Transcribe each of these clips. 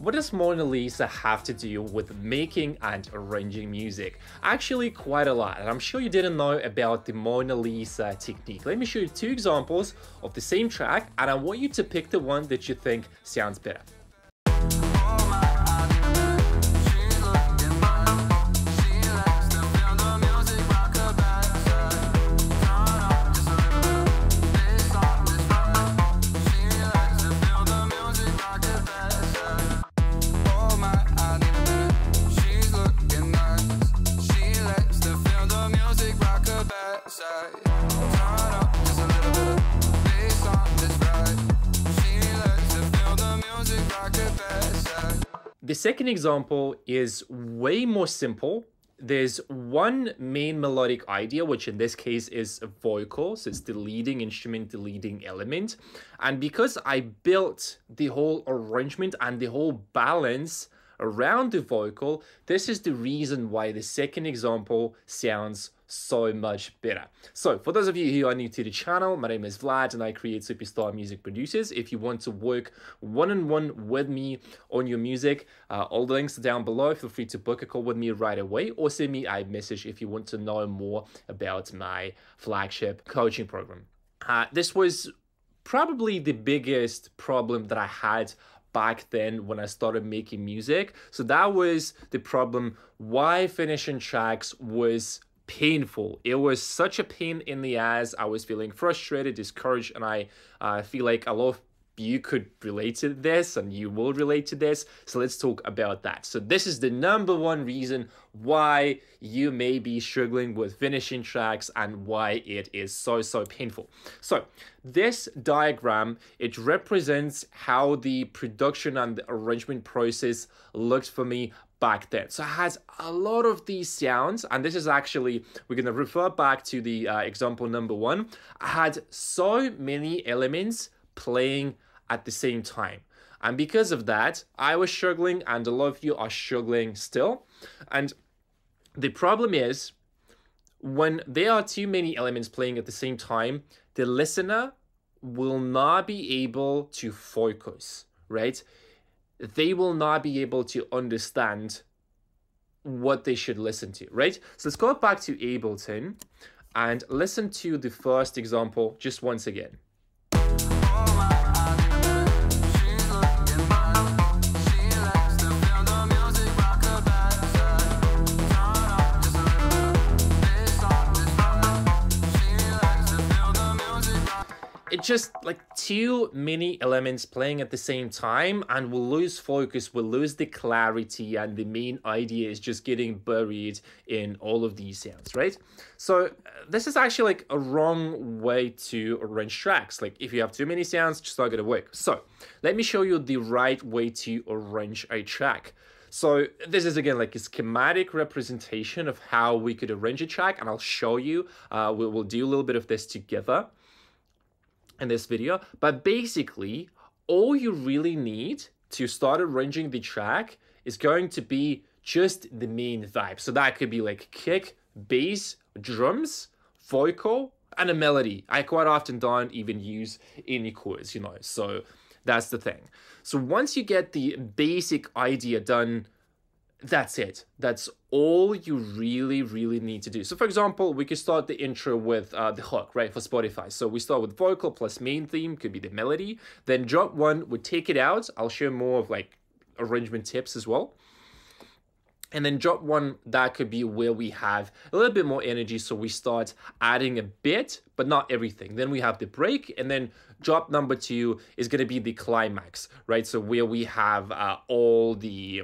What does Mona Lisa have to do with making and arranging music? Actually, quite a lot, and I'm sure you didn't know about the Mona Lisa technique. Let me show you two examples of the same track, and I want you to pick the one that you think sounds better. The second example is way more simple. There's one main melodic idea, which in this case is a vocal, so it's the leading instrument, the leading element. And because I built the whole arrangement and the whole balance around the vocal, this is the reason why the second example sounds so much better. So for those of you who are new to the channel, my name is Vlad and I create superstar music producers. If you want to work one-on-one with me on your music, all the links are down below. Feel free to book a call with me right away or send me a message if you want to know more about my flagship coaching program. This was probably the biggest problem that I had back then when I started making music. So that was the problem. Why finishing tracks was painful. It was such a pain in the ass. I was feeling frustrated, discouraged, and I feel like a lot of you could relate to this and you will relate to this. So let's talk about that. So this is the number one reason why you may be struggling with finishing tracks and why it is so painful. So this diagram, it represents how the production and the arrangement process looked for me back then. So it has a lot of these sounds, and this is actually, we're going to refer back to the example number one. I had so many elements playing at the same time, and because of that I was struggling, and a lot of you are struggling still. And the problem is, when there are too many elements playing at the same time, the listener will not be able to focus, right? They will not be able to understand what they should listen to, right? So let's go back to Ableton and listen to the first example just once again. It's just like too many elements playing at the same time, and we'll lose focus, we'll lose the clarity, and the main idea is just getting buried in all of these sounds, right? So this is actually like a wrong way to arrange tracks. Like if you have too many sounds, it's just not gonna work. So let me show you the right way to arrange a track. So this is again like a schematic representation of how we could arrange a track, and I'll show you. We'll do a little bit of this together in this video. But basically, all you really need to start arranging the track is going to be just the main vibe. So that could be like kick, bass, drums, vocal, and a melody. I quite often don't even use any chords, you know, so that's the thing. So once you get the basic idea done, that's it. That's all you really need to do. So for example, we could start the intro with the hook, right, for Spotify. So we start with vocal plus main theme, could be the melody. Then drop one, we take it out. I'll share more of like arrangement tips as well. And then drop one, that could be where we have a little bit more energy. So we start adding a bit, but not everything. Then we have the break, and then drop number two is going to be the climax, right? So where we have all the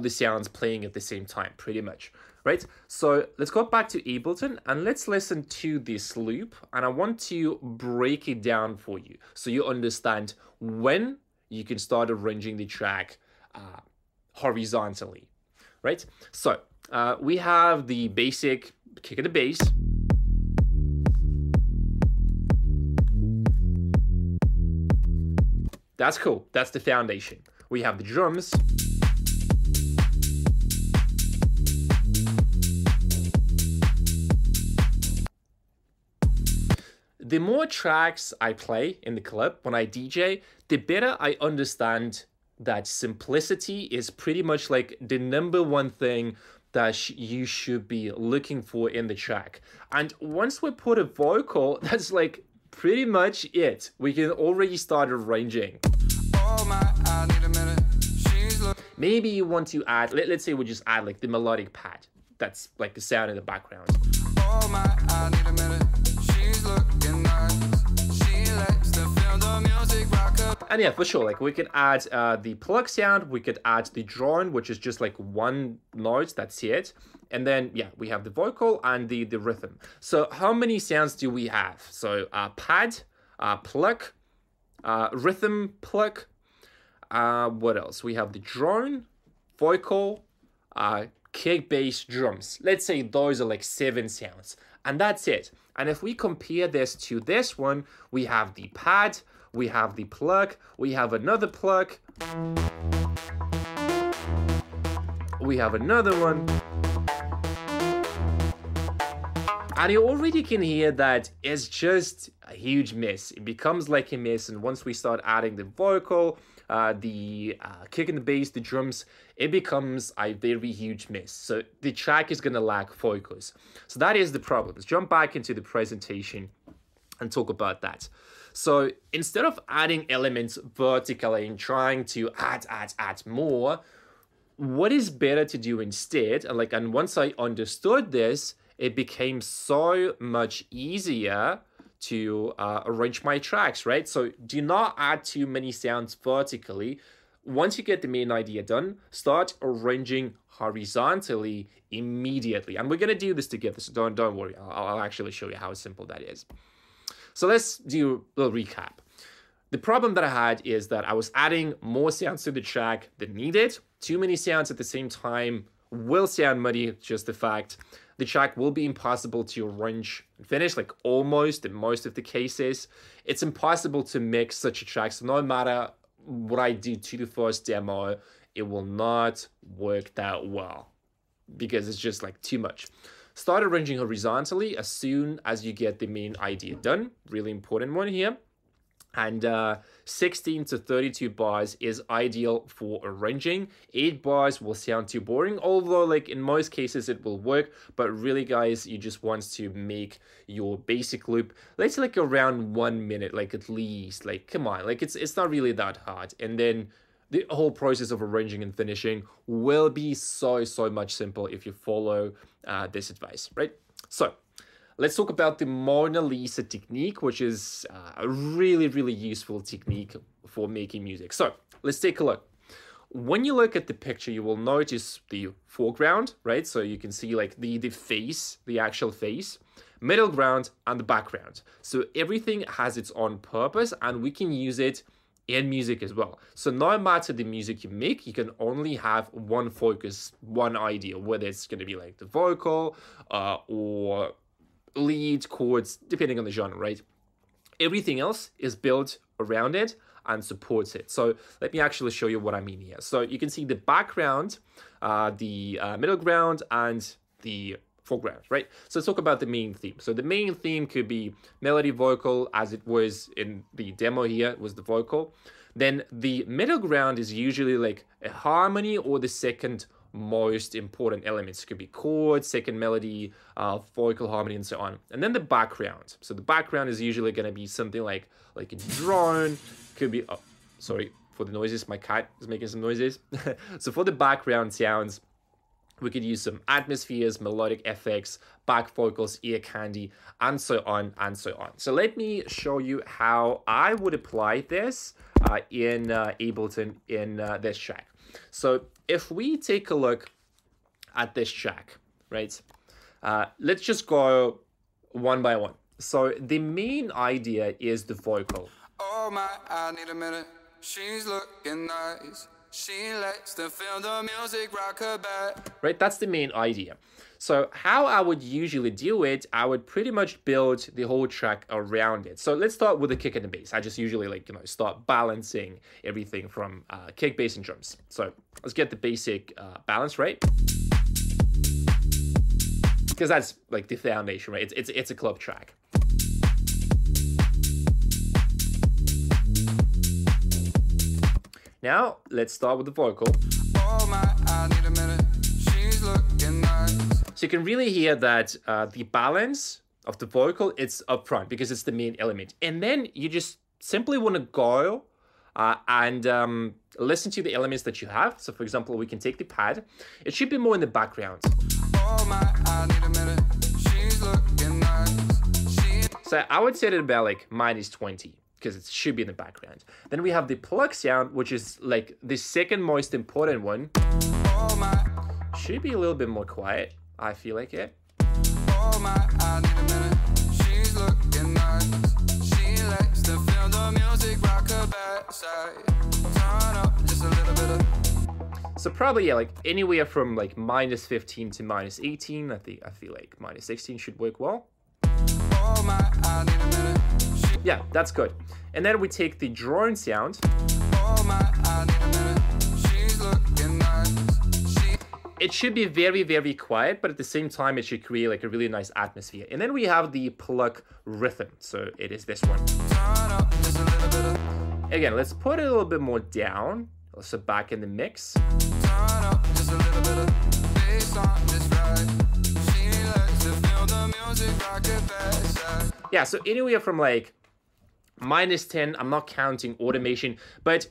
sounds playing at the same time, pretty much, right? So let's go back to Ableton and let's listen to this loop, and I want to break it down for you so you understand when you can start arranging the track horizontally, right? So we have the basic kick of the bass. That's cool, that's the foundation. We have the drums. The more tracks I play in the club when I DJ, the better I understand that simplicity is pretty much like the number one thing that you should be looking for in the track. And once we put a vocal, that's like pretty much it. We can already start arranging. Oh my, I need a minute. Maybe you want to add, let's say we just add like the melodic pad. That's like the sound in the background. Oh my, I need a minute. She's looking nice. She likes to feel the music rock up. And yeah, for sure, like we could add the plug sound, we could add the drone, which is just like one note, that's it. And then, yeah, we have the vocal and the rhythm. So how many sounds do we have? So pad, pluck, rhythm, pluck. What else? We have the drone, vocal, kick, bass, drums. Let's say those are like 7 sounds. And that's it. And if we compare this to this one, we have the pad, we have the plug, we have another plug, we have another one. And you already can hear that it's just a huge mess. It becomes like a mess. And once we start adding the vocal, the kick and the bass, the drums, it becomes a very huge mess. So the track is going to lack focus. So that is the problem. Let's jump back into the presentation and talk about that. So instead of adding elements vertically and trying to add more, what is better to do instead? And once I understood this, it became so much easier to arrange my tracks, right? So do not add too many sounds vertically. Once you get the main idea done, start arranging horizontally immediately. And we're going to do this together, so don't worry. I'll actually show you how simple that is. So let's do a little recap. The problem that I had is that I was adding more sounds to the track than needed. Too many sounds at the same time will sound muddy, just the fact. The track will be impossible to arrange and finish, like almost in most of the cases. It's impossible to mix such a track, so no matter what I do to the first demo, it will not work that well because it's just like too much. Start arranging horizontally as soon as you get the main idea done. Really important one here. And 16 to 32 bars is ideal for arranging. 8 bars will sound too boring, although like in most cases it will work. But really, guys, you just want to make your basic loop, let's say like around 1 minute, like at least. Like, come on, like it's not really that hard. And then the whole process of arranging and finishing will be so much simple if you follow this advice, right? So let's talk about the Mona Lisa technique, which is a really useful technique for making music. So let's take a look. When you look at the picture, you will notice the foreground, right? So you can see like the face, the actual face, middle ground, and the background. So everything has its own purpose, and we can use it in music as well. So no matter the music you make, you can only have one focus, one idea, whether it's going to be like the vocal or lead, chords, depending on the genre, right? Everything else is built around it and supports it. So let me actually show you what I mean here. So you can see the background, the middle ground, and the foreground, right? So let's talk about the main theme. So the main theme could be melody, vocal, as it was in the demo here, was the vocal. Then the middle ground is usually like a harmony or the second most important elements. It could be chords, second melody, vocal harmony, and so on. And then the background. So the background is usually going to be something like a drone. Could be, oh, sorry for the noises. My cat is making some noises. So for the background sounds, we could use some atmospheres, melodic effects, back vocals, ear candy, and so on and so on. So let me show you how I would apply this in Ableton in this track. So if we take a look at this track, right, let's just go one by one. So the main idea is the vocal. Oh my, I need a minute. She's looking nice. She likes to feel the music rock her back. Right, that's the main idea. So how I would usually do it, I would pretty much build the whole track around it. So let's start with the kick and the bass. I just usually start balancing everything from kick, bass, and drums. So let's get the basic balance, right? Because that's like the foundation, right? It's a club track. Now, let's start with the vocal. Oh my, I need a minute. She's looking nice. So you can really hear that the balance of the vocal, it's up front because it's the main element. And then you just simply want to go and listen to the elements that you have. So for example, we can take the pad. It should be more in the background. Oh my, I need a minute. She's looking nice. So I would set it about like -20 because it should be in the background. Then we have the Fluxeon, which is like the second most important one. Oh my, Should be a little bit more quiet, I feel like it. oh my, I need a minute. She's looking nice. She likes to feel the music rock her backside. Turn up just a little bit of. So probably, yeah, like anywhere from like -15 to -18. I feel like -16 should work well. Oh my, I need a minute. Yeah, that's good. And then we take the drone sound. Oh my, I need a minute. She's looking nice. It should be very, very quiet, but at the same time, it should create like a really nice atmosphere. And then we have the pluck rhythm. So it is this one. Turn up just a little bit of. Again, let's put it a little bit more down. Also back in the mix. Turn up just a little bit of. Bass on this ride. She likes to feel the music rock her backside. Yeah, so anywhere from like -10, I'm not counting automation, but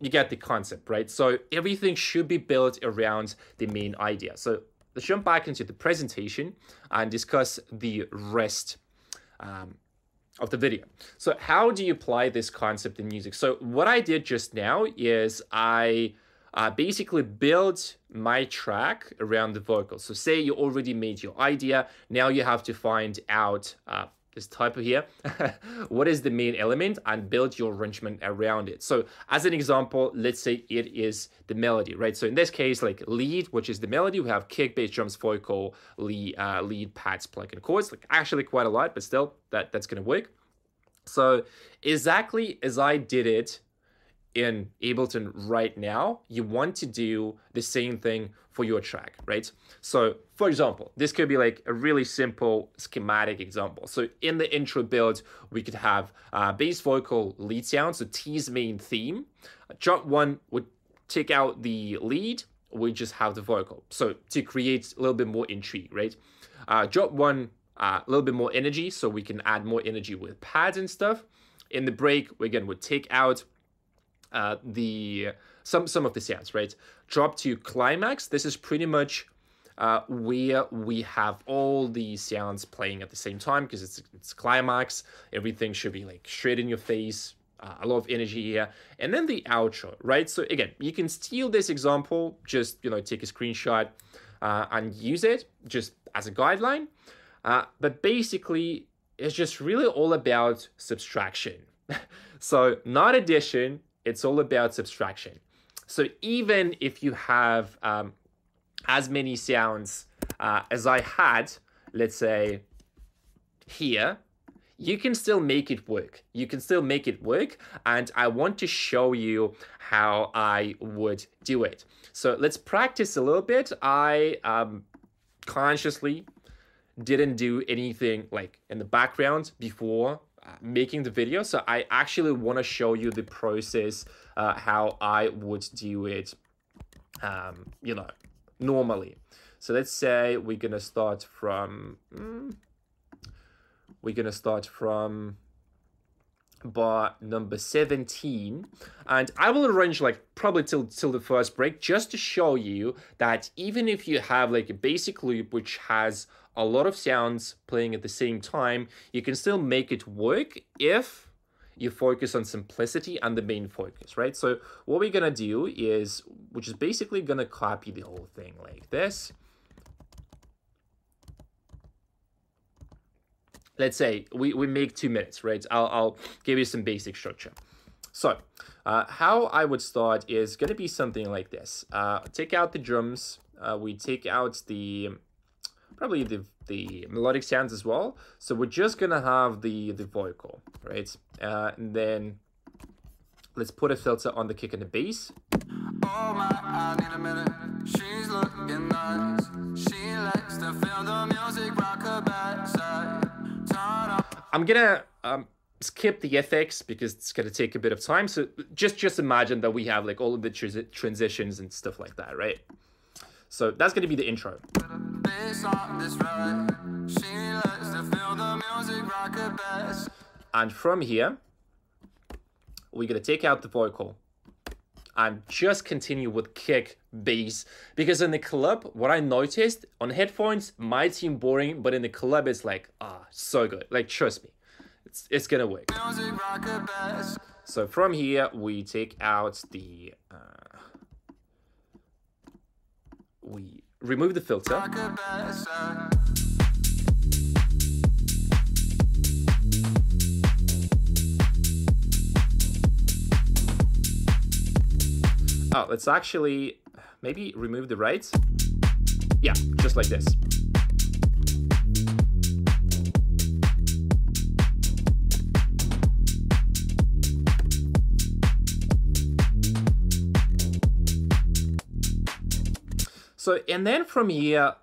you get the concept, right? So everything should be built around the main idea. So let's jump back into the presentation and discuss the rest of the video. So how do you apply this concept in music? So what I did just now is I basically built my track around the vocal. So say you already made your idea, now you have to find out this typo here, what is the main element, and build your arrangement around it. So as an example, let's say it is the melody, right? So in this case, like lead, which is the melody, we have kick, bass, drums, vocal, lead, pads, pluck, and chords, like actually quite a lot, but still that's gonna work. So exactly as I did it in Ableton right now, you want to do the same thing for your track, right? So for example, this could be like a really simple schematic example. So in the intro build, we could have bass, vocal, lead sound, so T's main theme. Drop 1 would take out the lead, we just have the vocal. So to create a little bit more intrigue, right? Drop 1, a little bit more energy, so we can add more energy with pads and stuff. In the break, we again would take out some of the sounds, right? Drop to climax. This is pretty much where we have all the sounds playing at the same time because it's climax. Everything should be like straight in your face. A lot of energy here. And then the outro, right? So again, you can steal this example, just, take a screenshot and use it just as a guideline. But basically, it's just really all about subtraction. So not addition, it's all about subtraction. So even if you have as many sounds as I had, let's say here, you can still make it work. You can still make it work. And I want to show you how I would do it. So let's practice a little bit. I consciously didn't do anything like in the background before making the video. So I actually want to show you the process, how I would do it, normally. So let's say we're going to start from, bar number 17, and I will arrange like probably till the first break just to show you that even if you have like a basic loop which has a lot of sounds playing at the same time, you can still make it work if you focus on simplicity and the main focus, right? So what we're gonna do is we're just basically gonna copy the whole thing like this. Let's say we make 2 minutes, right? I'll give you some basic structure. So how I would start is going to be something like this. Take out the drums. We take out probably the melodic sounds as well. So we're just going to have the vocal, right? And then let's put a filter on the kick and the bass. Oh my, I need a minute. She's looking nice. She likes to feel the music rock her backside. I'm gonna skip the effects because it's going to take a bit of time. So just imagine that we have like all of the transitions and stuff like that, right? So that's going to be the intro. And from here, we're going to take out the vocal and just continue with kick, bass. Because in the club, what I noticed on headphones might seem boring, but in the club, it's like, so good. Like, trust me, it's going to work. So from here, we take out the... we remove the filter. Oh, let's actually maybe remove the right. Yeah, just like this. So, and then from here,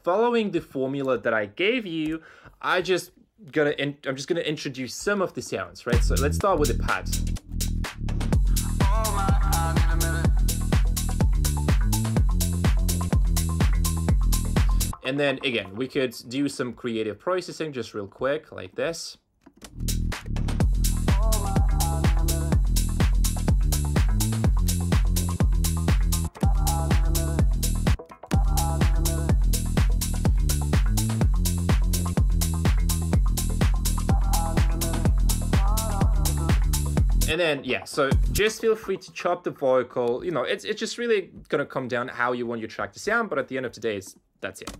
following the formula that I gave you, I'm just gonna introduce some of the sounds, right? So let's start with the pads. And then again, we could do some creative processing just real quick, like this. And then, yeah, so just feel free to chop the vocal. You know, it's just really gonna come down how you want your track to sound, but at the end of the day, that's it.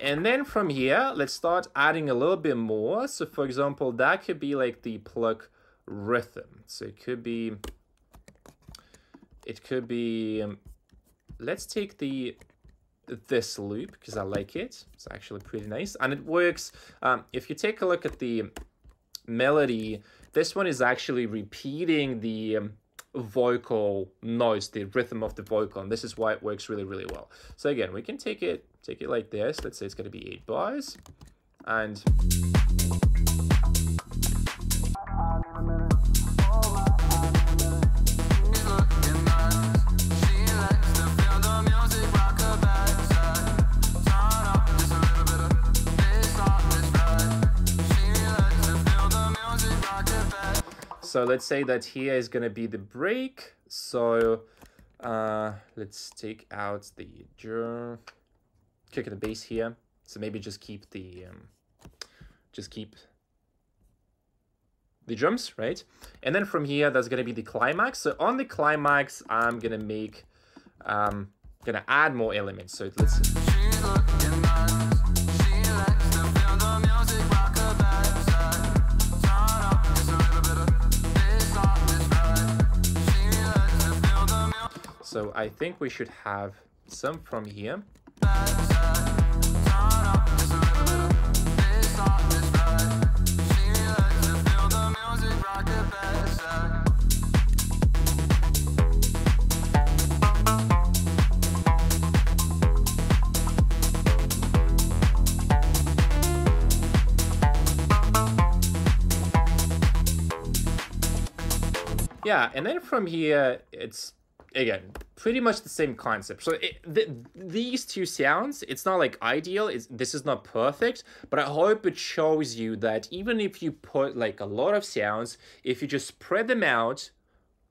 And then from here, let's start adding a little bit more. So for example, that could be like the pluck rhythm. So it could be, let's take this loop because I like it. It's actually pretty nice. And it works, if you take a look at the melody, this one is actually repeating the vocal notes, the rhythm of the vocal, and this is why it works really, really well. So again, we can take it like this. Let's say it's going to be 8 bars, and so let's say that here is going to be the break. So let's take out the kick of the bass here. So maybe just keep the drums, right? And then from here, that's going to be the climax. So on the climax, I'm going to add more elements. So let's So I think we should have some from here. Yeah, and then from here, it's, again, pretty much the same concept. So these two sounds, it's not like ideal, this is not perfect, but I hope it shows you that even if you put like a lot of sounds, if you just spread them out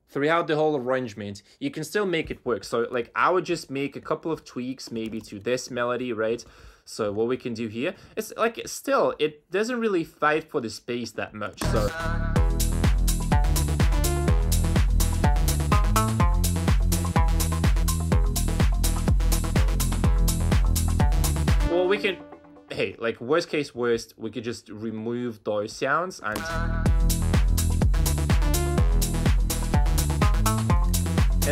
throughout the whole arrangement, you can still make it work. So like I would just make a couple of tweaks maybe to this melody, right? So what we can do here, it's like still, it doesn't really fight for the space that much. So we can, hey, like worst case worst, we could just remove those sounds and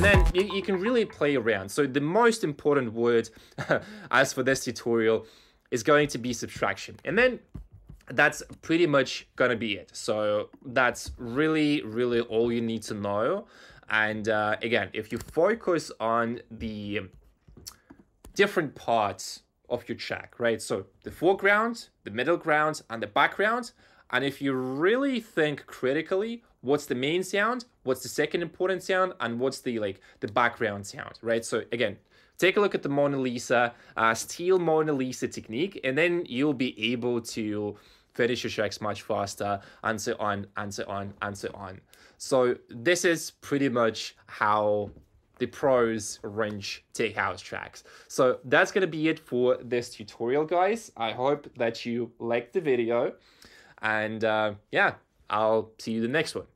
then you can really play around. So the most important word as for this tutorial is going to be subtraction. And then that's pretty much gonna be it. So that's really, really all you need to know. And again, if you focus on the different parts of your track, right? So the foreground, the middle ground, and the background. And if you really think critically, what's the main sound, what's the second important sound, and what's the the background sound, right? So again, take a look at the Mona Lisa, steal Mona Lisa technique, and then you'll be able to finish your tracks much faster, and so on, and so on, and so on. So this is pretty much how the pros arrange tech house tracks. So that's gonna be it for this tutorial, guys. I hope that you liked the video, and yeah, I'll see you in the next one.